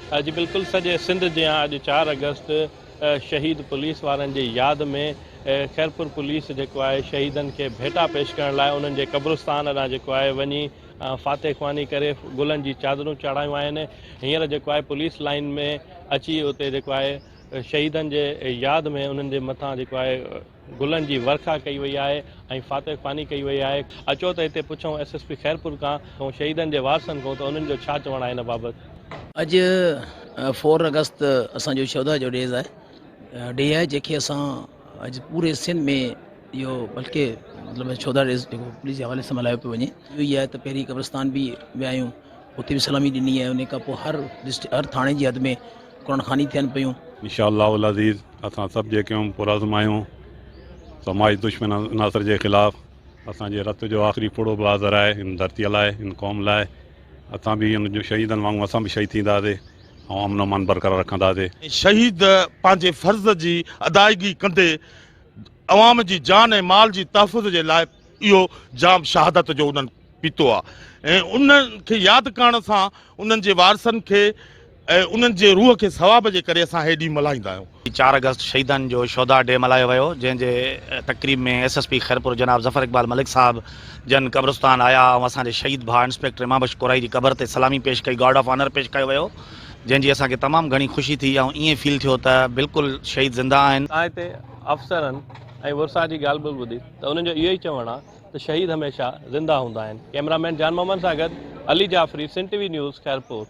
जी बिल्कुलु, सॼे सिंध जियां अॼु 4 अगस्त शहीद पुलिस वारनि जी यादि में खैरपुर पुलिस जेको आहे शहीदनि खे भेटा पेश करण लाइ उन्हनि जे क़ब्रिस्तान ॾांहुं जेको आहे वञी फाते ख़्वानी करे गुलनि जी चादरूं चढ़ायूं आहिनि। हींअर जेको आहे पुलिस लाइन में अची उते जेको आहे शहीदनि जे यादि में उन्हनि जे मथां जेको आहे गुलनि जी वर्खा कई वई आहे ऐं फाते ख़्वानी कई वई आहे। अचो त हिते पुछूं SSP खैरपुर खां ऐं शहीदनि जे वारसनि खां त उन्हनि जो छा चवणु आहे हिन बाबति। अॼु 4 अगस्त असांजो शौदा जो डेज़ आहे, डे आहे जंहिंखे असां अॼु पूरे सिंध में इहो बल्कि मतिलबु शौदा डेज़ जेको पुलिस जे हवाले सां मल्हायो पियो वञे, इहो ई आहे त पहिरीं क़ब्रिस्तान बि विया आहियूं, उते बि सलामी ॾिनी आहे। उन खां पोइ हर थाणे जी हद में क़ुरान खानी थियनि पियूं। इंशाअल्लाह अज़ीज़ असां सभु जेके आहियूं पुरज़म आहियूं समाज दुश्मन नासर जे ख़िलाफ़ असांजे रत जो आख़िरी फुड़ो बि हाज़िर आहे हिन धरतीअ लाइ, हिन क़ौम लाइ। असां बि हुन जो शहीदनि वांगुरु असां बि शहीद थींदासीं ऐं अमन अमान बरक़रार रखंदासीं। शहीद पंहिंजे फ़र्ज़ जी अदायगी कंदे अवाम जी जान ऐं माल जी तहफ़ुज़ जे लाइ इहो जाम शहादत जो उन्हनि पीतो आहे ऐं उन्हनि खे यादि करण सां उन्हनि जे वारसनि खे ऐं उन्हनि जे रूह खे सवाब जे करे असां हे ॾींहुं मल्हाईंदा आहियूं। 4 अगस्त शहीदनि जो शौदा डे मल्हायो वियो, जंहिंजे तक़रीब में SSP खैरपुर जनाब ज़फ़र इक़बाल मलिक साहब जन क़ब्रिस्तान आया ऐं असांजे शहीद भाउ इंस्पेक्टर इमाम बख्श कुरैशी जी क़बर ते सलामी पेश कई, गार्ड ऑफ ऑनर पेश कयो वियो, जंहिंजी असांखे तमामु घणी ख़ुशी थी ऐं ईअं फील थियो त बिल्कुलु शहीद ज़िंदा आहिनि। हिते अफ़सरनि ऐं वुरसा जी ॻाल्हि ॿोल्हि ॿुधी त उन्हनि जो इहो ई चवणु आहे त शहीद हमेशह ज़िंदा हूंदा आहिनि। कैमरामैन जान मोहम्मद सां गॾु अली जाफ़री, सिंध TV न्यूज़ खैरपुर।